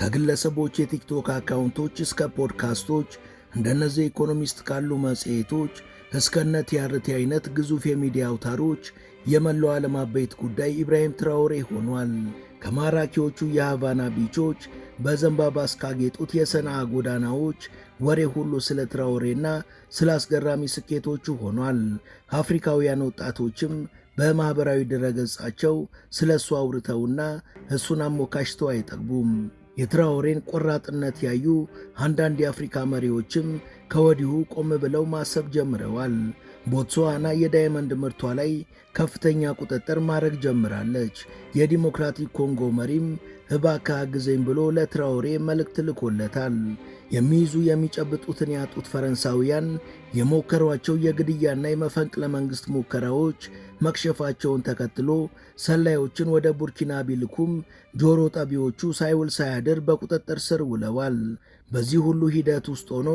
ከግለሰቦች የቲክቶክ አካውንቶች እስከ ፖድካስቶች እንደነዚህ ኢኮኖሚስት ካሉ መጽሔቶች እስከነ ቲአርቲ አይነት ግዙፍ የሚዲያ አውታሮች የመላው ዓለም አበይት ጉዳይ ኢብራሂም ትራኦሬ ሆኗል። ከማራኪዎቹ የሃቫና ቢቾች በዘንባባ እስካጌጡት የሰንዓ ጎዳናዎች ወሬ ሁሉ ስለ ትራኦሬና ስለ አስገራሚ ስኬቶቹ ሆኗል። አፍሪካውያን ወጣቶችም በማኅበራዊ ድረገጻቸው ስለ እሱ አውርተውና እሱን አሞካሽተው አይጠግቡም። የትራኦሬን ቆራጥነት ያዩ አንዳንድ የአፍሪካ መሪዎችም ከወዲሁ ቆም ብለው ማሰብ ጀምረዋል። ቦትስዋና የዳይመንድ ምርቷ ላይ ከፍተኛ ቁጥጥር ማድረግ ጀምራለች። የዲሞክራቲክ ኮንጎ መሪም እባክህ አግዘኝ ብሎ ለትራኦሬ መልእክት ልኮለታል። የሚይዙ የሚጨብጡትን ያጡት ፈረንሳውያን የሞከሯቸው የግድያና የመፈንቅለ መንግሥት ሙከራዎች መክሸፋቸውን ተከትሎ ሰላዮችን ወደ ቡርኪና ቢልኩም ጆሮ ጠቢዎቹ ሳይውል ሳያድር በቁጥጥር ስር ውለዋል። በዚህ ሁሉ ሂደት ውስጥ ሆኖ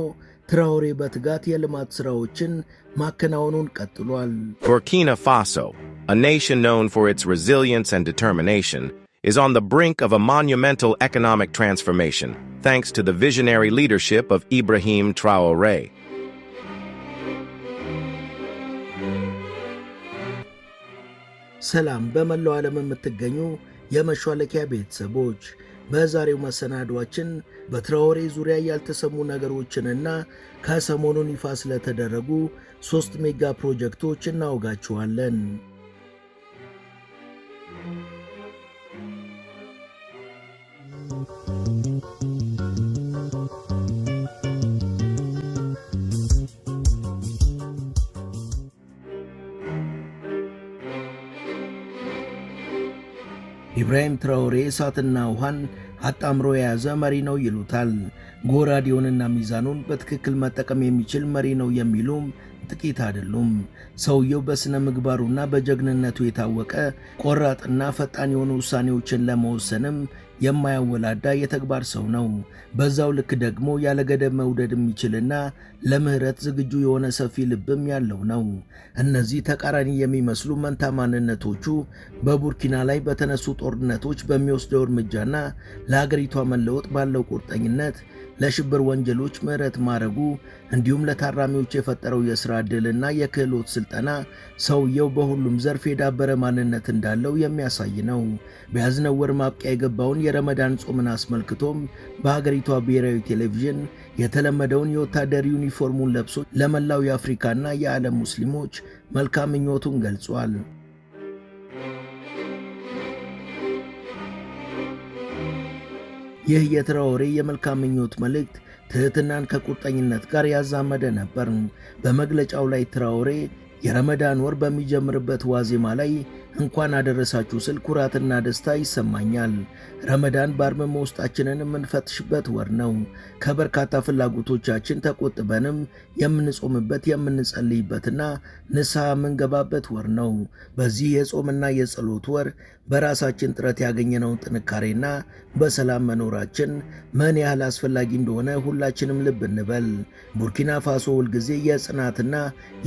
ትራኦሬ በትጋት የልማት ሥራዎችን ማከናወኑን ቀጥሏል። Burkina Faso, a nation known for its resilience and determination, is on the brink of a monumental economic transformation, thanks to the visionary leadership of Ibrahim Traoré. ሰላም በመላው ዓለም የምትገኙ የመሿለኪያ ቤተሰቦች፣ በዛሬው መሰናዷችን በትራኦሬ ዙሪያ ያልተሰሙ ነገሮችንና ከሰሞኑን ይፋ ስለተደረጉ 3 ሜጋ ፕሮጀክቶች እናወጋችኋለን። ኢብራሂም ትራኦሬ እሳትና ውሃን አጣምሮ የያዘ መሪ ነው ይሉታል። ጎራዴውንና ሚዛኑን በትክክል መጠቀም የሚችል መሪ ነው የሚሉም ጥቂት አይደሉም። ሰውየው በሥነ ምግባሩና በጀግንነቱ የታወቀ ቆራጥና ፈጣን የሆኑ ውሳኔዎችን ለመወሰንም የማያወላዳ የተግባር ሰው ነው። በዛው ልክ ደግሞ ያለ ገደብ መውደድ የሚችልና ለምህረት ዝግጁ የሆነ ሰፊ ልብም ያለው ነው። እነዚህ ተቃራኒ የሚመስሉ መንታ ማንነቶቹ በቡርኪና ላይ በተነሱ ጦርነቶች በሚወስደው እርምጃና ለሀገሪቷ መለወጥ ባለው ቁርጠኝነት ለሽብር ወንጀሎች ምህረት ማድረጉ እንዲሁም ለታራሚዎች የፈጠረው የሥራ ዕድልና የክህሎት ሥልጠና ሰውየው በሁሉም ዘርፍ የዳበረ ማንነት እንዳለው የሚያሳይ ነው። በያዝነው ወር ማብቂያ የገባውን የረመዳን ጾምን አስመልክቶም በሀገሪቷ ብሔራዊ ቴሌቪዥን የተለመደውን የወታደር ዩኒፎርሙን ለብሶ ለመላው የአፍሪካና የዓለም ሙስሊሞች መልካም ምኞቱን ገልጿል። ይህ የትራኦሬ የመልካም ምኞት መልእክት ትሕትናን ከቁርጠኝነት ጋር ያዛመደ ነበር። በመግለጫው ላይ ትራኦሬ የረመዳን ወር በሚጀምርበት ዋዜማ ላይ እንኳን አደረሳችሁ ስል ኩራትና ደስታ ይሰማኛል። ረመዳን በአርምሞ ውስጣችንን የምንፈትሽበት ወር ነው። ከበርካታ ፍላጎቶቻችን ተቆጥበንም የምንጾምበት የምንጸልይበትና ንስሐ የምንገባበት ወር ነው። በዚህ የጾምና የጸሎት ወር በራሳችን ጥረት ያገኘነውን ጥንካሬና በሰላም መኖራችን ምን ያህል አስፈላጊ እንደሆነ ሁላችንም ልብ እንበል። ቡርኪና ፋሶ ሁልጊዜ የጽናትና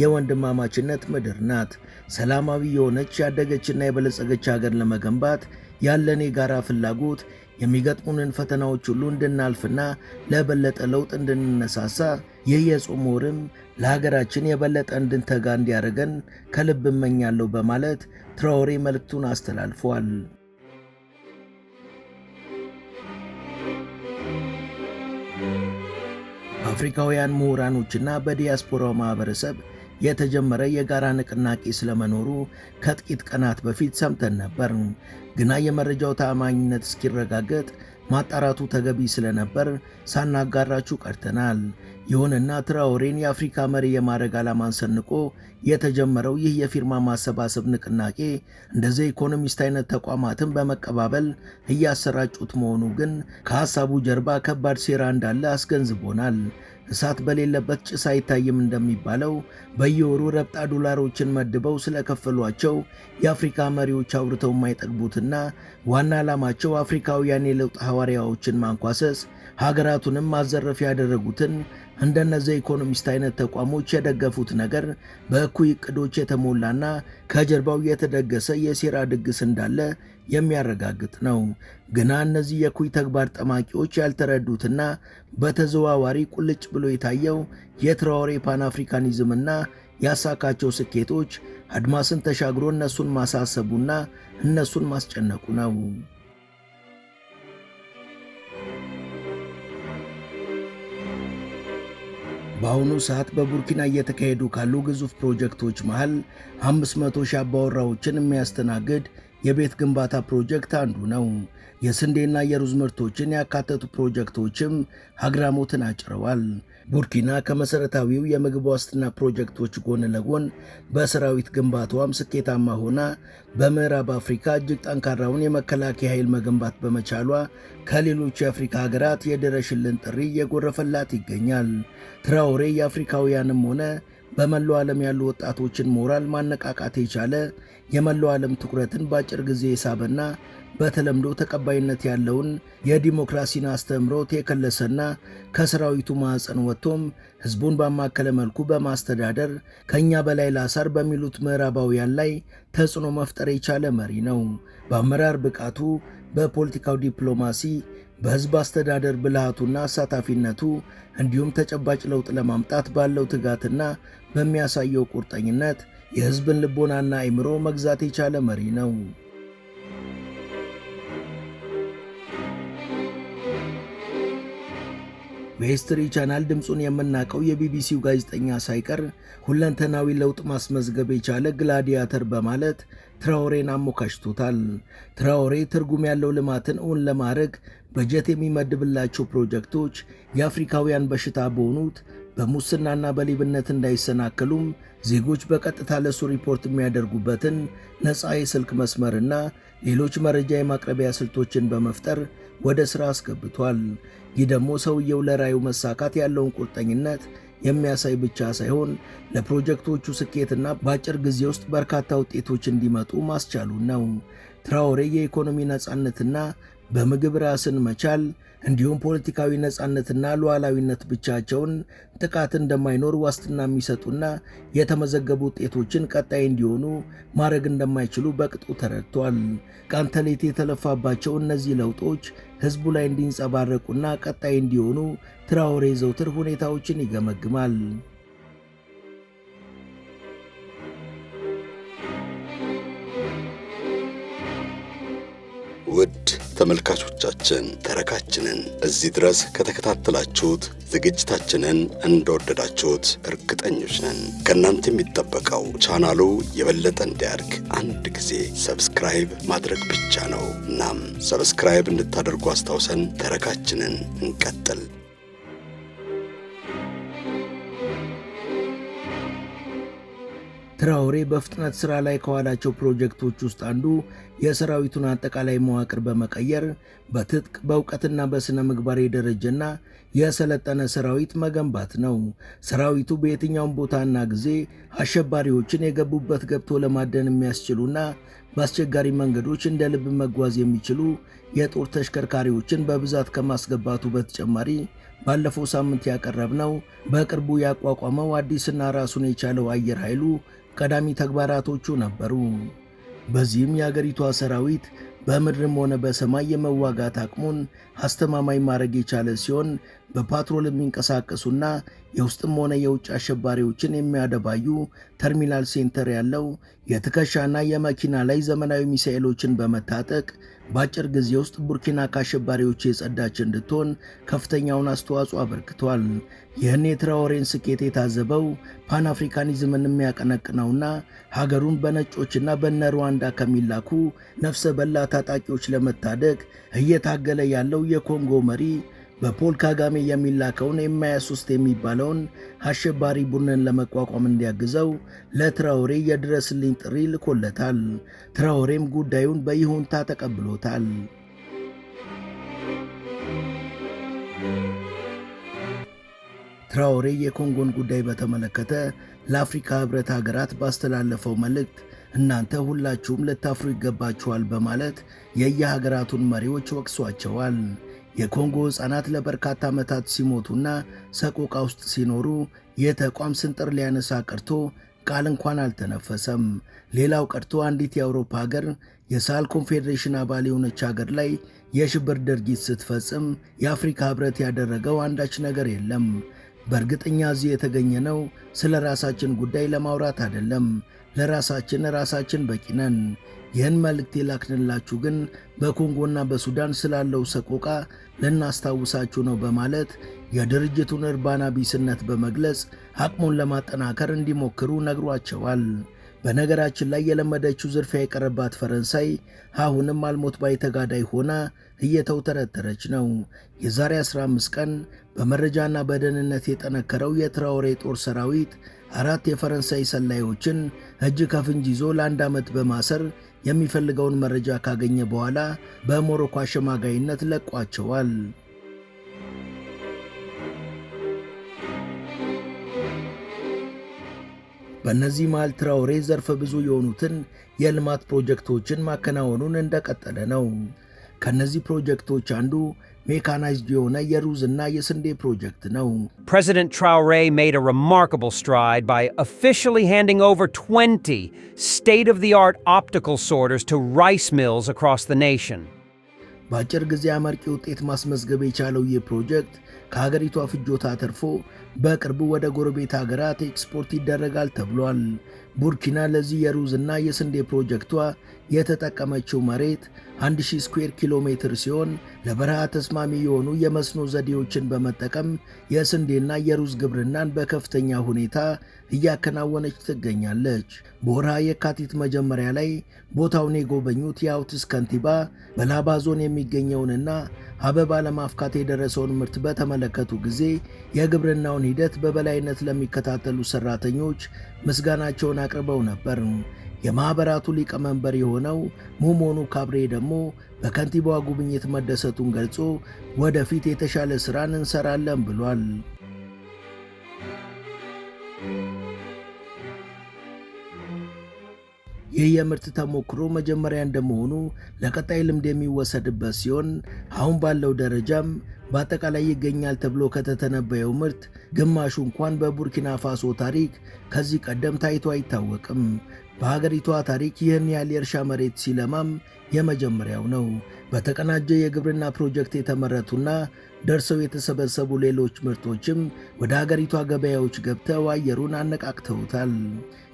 የወንድማማችነት ምድር ናት። ሰላማዊ የሆነች ያደገችና የበለጸገች ሀገር ለመገንባት ያለን የጋራ ፍላጎት የሚገጥሙንን ፈተናዎች ሁሉ እንድናልፍና ለበለጠ ለውጥ እንድንነሳሳ ይህ የጾም ወርም ለሀገራችን የበለጠ እንድንተጋ እንዲያደርገን ከልብ እመኛለሁ በማለት ትራኦሬ መልእክቱን አስተላልፏል። በአፍሪካውያን ምሁራኖችና በዲያስፖራው ማህበረሰብ የተጀመረ የጋራ ንቅናቄ ስለመኖሩ ከጥቂት ቀናት በፊት ሰምተን ነበር። ግና የመረጃው ተአማኝነት እስኪረጋገጥ ማጣራቱ ተገቢ ስለነበር ሳናጋራችሁ ቀርተናል። ይሁንና ትራኦሬን የአፍሪካ መሪ የማድረግ ዓላማን ሰንቆ የተጀመረው ይህ የፊርማ ማሰባሰብ ንቅናቄ እንደዚህ ኢኮኖሚስት አይነት ተቋማትን በመቀባበል እያሰራጩት መሆኑ ግን ከሐሳቡ ጀርባ ከባድ ሴራ እንዳለ አስገንዝቦናል። እሳት በሌለበት ጭስ አይታይም እንደሚባለው በየወሩ ረብጣ ዶላሮችን መድበው ስለከፈሏቸው የአፍሪካ መሪዎች አውርተው የማይጠግቡትና ዋና ዓላማቸው አፍሪካውያን የለውጥ ሐዋርያዎችን ማንኳሰስ፣ ሀገራቱንም ማዘረፍ ያደረጉትን እንደነዚህ ኢኮኖሚስት አይነት ተቋሞች የደገፉት ነገር በእኩይ ዕቅዶች የተሞላና ከጀርባው የተደገሰ የሴራ ድግስ እንዳለ የሚያረጋግጥ ነው። ግና እነዚህ የኩይ ተግባር ጠማቂዎች ያልተረዱትና በተዘዋዋሪ ቁልጭ ብሎ የታየው የትራኦሬ ፓን አፍሪካኒዝምና ያሳካቸው ስኬቶች አድማስን ተሻግሮ እነሱን ማሳሰቡና እነሱን ማስጨነቁ ነው። በአሁኑ ሰዓት በቡርኪና እየተካሄዱ ካሉ ግዙፍ ፕሮጀክቶች መሃል 500 ሺህ አባወራዎችን የሚያስተናግድ የቤት ግንባታ ፕሮጀክት አንዱ ነው። የስንዴና የሩዝ ምርቶችን ያካተቱ ፕሮጀክቶችም አግራሞትን አጭረዋል። ቡርኪና ከመሰረታዊው የምግብ ዋስትና ፕሮጀክቶች ጎን ለጎን በሰራዊት ግንባታዋም ስኬታማ ሆና በምዕራብ አፍሪካ እጅግ ጠንካራውን የመከላከያ ኃይል መገንባት በመቻሏ ከሌሎች የአፍሪካ ሀገራት የድረሽልን ጥሪ እየጎረፈላት ይገኛል። ትራኦሬ የአፍሪካውያንም ሆነ በመላው ዓለም ያሉ ወጣቶችን ሞራል ማነቃቃት የቻለ የመላው ዓለም ትኩረትን በአጭር ጊዜ የሳበና በተለምዶ ተቀባይነት ያለውን የዲሞክራሲን አስተምሮት የከለሰና ከሰራዊቱ ማዕፀን ወጥቶም ሕዝቡን ባማከለ መልኩ በማስተዳደር ከኛ በላይ ላሳር በሚሉት ምዕራባውያን ላይ ተጽዕኖ መፍጠር የቻለ መሪ ነው። በአመራር ብቃቱ፣ በፖለቲካው ዲፕሎማሲ፣ በሕዝብ አስተዳደር ብልሃቱና አሳታፊነቱ እንዲሁም ተጨባጭ ለውጥ ለማምጣት ባለው ትጋትና በሚያሳየው ቁርጠኝነት የሕዝብን ልቦናና አእምሮ መግዛት የቻለ መሪ ነው። በሂስትሪ ቻናል ድምፁን የምናውቀው የቢቢሲው ጋዜጠኛ ሳይቀር ሁለንተናዊ ለውጥ ማስመዝገብ የቻለ ግላዲያተር በማለት ትራኦሬን አሞካሽቶታል። ትራኦሬ ትርጉም ያለው ልማትን እውን ለማድረግ በጀት የሚመድብላቸው ፕሮጀክቶች የአፍሪካውያን በሽታ በሆኑት በሙስናና በሌብነት እንዳይሰናከሉም ዜጎች በቀጥታ ለሱ ሪፖርት የሚያደርጉበትን ነፃ የስልክ መስመርና ሌሎች መረጃ የማቅረቢያ ስልቶችን በመፍጠር ወደ ሥራ አስገብቷል። ይህ ደግሞ ሰውየው ለራዩ መሳካት ያለውን ቁርጠኝነት የሚያሳይ ብቻ ሳይሆን ለፕሮጀክቶቹ ስኬትና በአጭር ጊዜ ውስጥ በርካታ ውጤቶች እንዲመጡ ማስቻሉን ነው። ትራኦሬ የኢኮኖሚ ነፃነትና በምግብ ራስን መቻል እንዲሁም ፖለቲካዊ ነፃነትና ሉዓላዊነት ብቻቸውን ጥቃት እንደማይኖር ዋስትና የሚሰጡና የተመዘገቡ ውጤቶችን ቀጣይ እንዲሆኑ ማድረግ እንደማይችሉ በቅጡ ተረድቷል። ቀን ተሌት የተለፋባቸው እነዚህ ለውጦች ሕዝቡ ላይ እንዲንጸባረቁና ቀጣይ እንዲሆኑ ትራኦሬ ዘውትር ሁኔታዎችን ይገመግማል። ውድ ተመልካቾቻችን ተረካችንን እዚህ ድረስ ከተከታተላችሁት ዝግጅታችንን እንደወደዳችሁት እርግጠኞች ነን። ከእናንተ የሚጠበቀው ቻናሉ የበለጠ እንዲያድግ አንድ ጊዜ ሰብስክራይብ ማድረግ ብቻ ነው። እናም ሰብስክራይብ እንድታደርጉ አስታውሰን ተረካችንን እንቀጥል። ትራኦሬ በፍጥነት ሥራ ላይ ከዋላቸው ፕሮጀክቶች ውስጥ አንዱ የሰራዊቱን አጠቃላይ መዋቅር በመቀየር በትጥቅ በእውቀትና በሥነ ምግባር የደረጀና የሰለጠነ ሰራዊት መገንባት ነው። ሰራዊቱ በየትኛውም ቦታና ጊዜ አሸባሪዎችን የገቡበት ገብቶ ለማደን የሚያስችሉና በአስቸጋሪ መንገዶች እንደ ልብ መጓዝ የሚችሉ የጦር ተሽከርካሪዎችን በብዛት ከማስገባቱ በተጨማሪ ባለፈው ሳምንት ያቀረብነው በቅርቡ ያቋቋመው አዲስና ራሱን የቻለው አየር ኃይሉ ቀዳሚ ተግባራቶቹ ነበሩ። በዚህም የአገሪቷ ሰራዊት በምድርም ሆነ በሰማይ የመዋጋት አቅሙን አስተማማኝ ማድረግ የቻለ ሲሆን በፓትሮል የሚንቀሳቀሱና የውስጥም ሆነ የውጭ አሸባሪዎችን የሚያደባዩ ተርሚናል ሴንተር ያለው የትከሻና የመኪና ላይ ዘመናዊ ሚሳኤሎችን በመታጠቅ በአጭር ጊዜ ውስጥ ቡርኪና ከአሸባሪዎች የጸዳች እንድትሆን ከፍተኛውን አስተዋጽኦ አበርክቷል። ይህን የትራኦሬን ስኬት የታዘበው ፓን አፍሪካኒዝምን የሚያቀነቅነውና ሀገሩን በነጮችና በነ ሩዋንዳ ከሚላኩ ነፍሰ በላ ታጣቂዎች ለመታደግ እየታገለ ያለው የኮንጎ መሪ በፖል ካጋሜ የሚላከውን ኤም23 የሚባለውን አሸባሪ ቡድንን ለመቋቋም እንዲያግዘው ለትራኦሬ የድረስልኝ ጥሪ ልኮለታል። ትራኦሬም ጉዳዩን በይሁንታ ተቀብሎታል። ትራኦሬ የኮንጎን ጉዳይ በተመለከተ ለአፍሪካ ህብረት ሀገራት ባስተላለፈው መልእክት እናንተ ሁላችሁም ልታፍሩ ይገባችኋል በማለት የየሀገራቱን መሪዎች ወቅሷቸዋል። የኮንጎ ሕፃናት ለበርካታ ዓመታት ሲሞቱና ሰቆቃ ውስጥ ሲኖሩ የተቋም ስንጥር ሊያነሳ ቀርቶ ቃል እንኳን አልተነፈሰም። ሌላው ቀርቶ አንዲት የአውሮፓ ሀገር የሳህል ኮንፌዴሬሽን አባል የሆነች ሀገር ላይ የሽብር ድርጊት ስትፈጽም የአፍሪካ ህብረት ያደረገው አንዳች ነገር የለም። በእርግጠኛ እዚህ የተገኘነው ስለ ራሳችን ጉዳይ ለማውራት አይደለም። ለራሳችን በቂ ነን። ይህን መልእክት የላክንላችሁ ግን በኮንጎና በሱዳን ስላለው ሰቆቃ ልናስታውሳችሁ ነው በማለት የድርጅቱን እርባና ቢስነት በመግለጽ አቅሙን ለማጠናከር እንዲሞክሩ ነግሯቸዋል። በነገራችን ላይ የለመደችው ዝርፊያ የቀረባት ፈረንሳይ አሁንም አልሞት ባይ ተጋዳይ ሆና እየተውተረተረች ነው። የዛሬ 15 ቀን በመረጃና በደህንነት የጠነከረው የትራኦሬ ጦር ሰራዊት 4 የፈረንሳይ ሰላዮችን እጅ ከፍንጅ ይዞ ለ1 ዓመት በማሰር የሚፈልገውን መረጃ ካገኘ በኋላ በሞሮኮ አሸማጋይነት ለቋቸዋል። በእነዚህ መሃል ትራኦሬ ዘርፈ ብዙ የሆኑትን የልማት ፕሮጀክቶችን ማከናወኑን እንደቀጠለ ነው። ከነዚህ ፕሮጀክቶች አንዱ ሜካናይዝድ የሆነ የሩዝና የስንዴ ፕሮጀክት ነው። President Traoré made a remarkable stride by officially handing over 20 state-of-the-art optical sorters to rice mills across the nation. በአጭር ጊዜ አመርቂ ውጤት ማስመዝገብ የቻለው ይህ ፕሮጀክት ከሀገሪቷ ፍጆታ ተርፎ በቅርቡ ወደ ጎረቤት ሀገራት ኤክስፖርት ይደረጋል ተብሏል። ቡርኪና ለዚህ የሩዝና የስንዴ ፕሮጀክቷ የተጠቀመችው መሬት 1000 ስኩዌር ኪሎ ሜትር ሲሆን ለበረሃ ተስማሚ የሆኑ የመስኖ ዘዴዎችን በመጠቀም የስንዴና የሩዝ ግብርናን በከፍተኛ ሁኔታ እያከናወነች ትገኛለች። በወርሃ የካቲት መጀመሪያ ላይ ቦታውን የጎበኙት የአውትስ ከንቲባ በላባ ዞን የሚገኘውንና አበባ ለማፍካት የደረሰውን ምርት በተመለከቱ ጊዜ የግብርናውን ሂደት በበላይነት ለሚከታተሉ ሰራተኞች ምስጋናቸውን አቅርበው ነበር። የማኅበራቱ ሊቀመንበር የሆነው ሙሞኑ ካብሬ ደግሞ በከንቲባዋ ጉብኝት መደሰቱን ገልጾ ወደፊት የተሻለ ሥራን እንሰራለን ብሏል። ይህ የምርት ተሞክሮ መጀመሪያ እንደመሆኑ ለቀጣይ ልምድ የሚወሰድበት ሲሆን አሁን ባለው ደረጃም በአጠቃላይ ይገኛል ተብሎ ከተተነበየው ምርት ግማሹ እንኳን በቡርኪና ፋሶ ታሪክ ከዚህ ቀደም ታይቶ አይታወቅም። በሀገሪቷ ታሪክ ይህን ያህል የእርሻ መሬት ሲለማም የመጀመሪያው ነው። በተቀናጀ የግብርና ፕሮጀክት የተመረቱና ደርሰው የተሰበሰቡ ሌሎች ምርቶችም ወደ ሀገሪቷ ገበያዎች ገብተው አየሩን አነቃቅተውታል።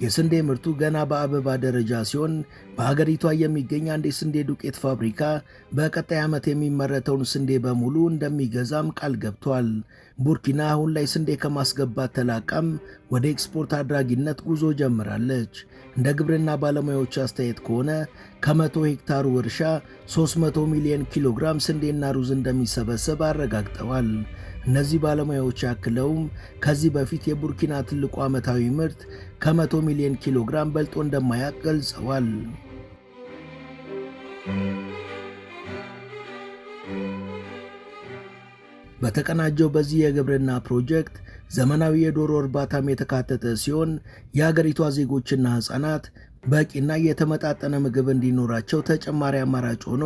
የስንዴ ምርቱ ገና በአበባ ደረጃ ሲሆን በሀገሪቷ የሚገኝ አንድ የስንዴ ዱቄት ፋብሪካ በቀጣይ ዓመት የሚመረተውን ስንዴ በሙሉ እንደሚገዛም ቃል ገብቷል። ቡርኪና አሁን ላይ ስንዴ ከማስገባት ተላቃም ወደ ኤክስፖርት አድራጊነት ጉዞ ጀምራለች። እንደ ግብርና ባለሙያዎች አስተያየት ከሆነ ከ100 ሄክታሩ እርሻ 300 ሚሊዮን ኪሎግራም ስንዴና ሩዝ እንደሚሰበሰብ አረጋግጠዋል። እነዚህ ባለሙያዎች አክለውም ከዚህ በፊት የቡርኪና ትልቁ ዓመታዊ ምርት ከ100 ሚሊዮን ኪሎግራም በልጦ እንደማያቅ ገልጸዋል። በተቀናጀው በዚህ የግብርና ፕሮጀክት ዘመናዊ የዶሮ እርባታም የተካተተ ሲሆን የሀገሪቷ ዜጎችና ሕፃናት በቂና የተመጣጠነ ምግብ እንዲኖራቸው ተጨማሪ አማራጭ ሆኖ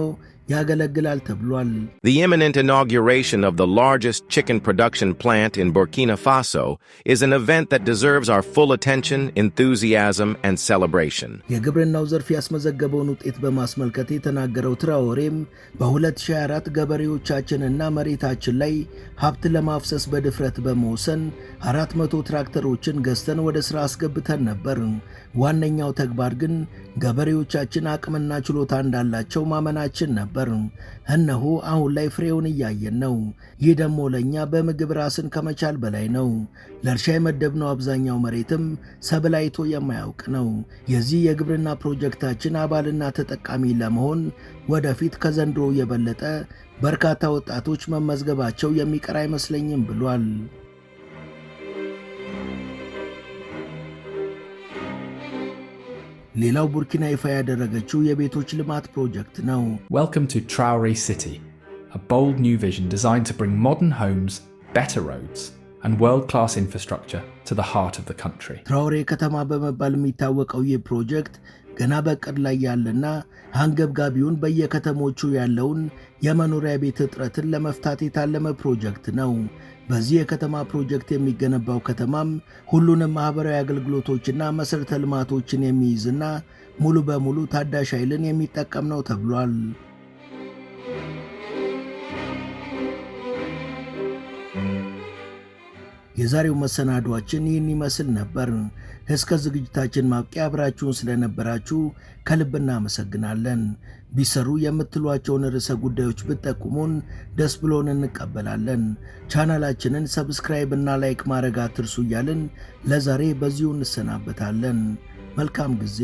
ያገለግላል ተብሏል። The imminent inauguration of the largest chicken production plant in Burkina Faso is an event that deserves our full attention, enthusiasm, and celebration. የግብርናው ዘርፍ ያስመዘገበውን ውጤት በማስመልከት የተናገረው ትራኦሬም በ2024 ገበሬዎቻችንና መሬታችን ላይ ሀብት ለማፍሰስ በድፍረት በመወሰን 400 ትራክተሮችን ገዝተን ወደ ሥራ አስገብተን ነበር። ዋነኛው ተግባር ግን ገበሬዎቻችን አቅምና ችሎታ እንዳላቸው ማመናችን ነበር። እነሆ አሁን ላይ ፍሬውን እያየን ነው። ይህ ደግሞ ለእኛ በምግብ ራስን ከመቻል በላይ ነው። ለእርሻ የመደብነው አብዛኛው መሬትም ሰብል አይቶ የማያውቅ ነው። የዚህ የግብርና ፕሮጀክታችን አባልና ተጠቃሚ ለመሆን ወደፊት ከዘንድሮ የበለጠ በርካታ ወጣቶች መመዝገባቸው የሚቀር አይመስለኝም ብሏል። ሌላው ቡርኪና ይፋ ያደረገችው የቤቶች ልማት ፕሮጀክት ነው። Welcome to Traoré City, a bold new vision designed to bring modern homes, better roads, and world-class infrastructure to the heart of the country. ትራኦሬ ከተማ በመባል የሚታወቀው ይህ ፕሮጀክት ገና በቅድ ላይ ያለና አንገብጋቢውን በየከተሞቹ ያለውን የመኖሪያ ቤት እጥረትን ለመፍታት የታለመ ፕሮጀክት ነው። በዚህ የከተማ ፕሮጀክት የሚገነባው ከተማም ሁሉንም ማህበራዊ አገልግሎቶችና መሰረተ ልማቶችን የሚይዝና ሙሉ በሙሉ ታዳሽ ኃይልን የሚጠቀም ነው ተብሏል። የዛሬው መሰናዷችን ይህን ይመስል ነበር። እስከ ዝግጅታችን ማብቂያ አብራችሁን ስለነበራችሁ ከልብ እናመሰግናለን። ቢሰሩ የምትሏቸውን ርዕሰ ጉዳዮች ብትጠቁሙን ደስ ብሎን እንቀበላለን። ቻናላችንን ሰብስክራይብ እና ላይክ ማድረግ አትርሱ እያልን ለዛሬ በዚሁ እንሰናበታለን። መልካም ጊዜ።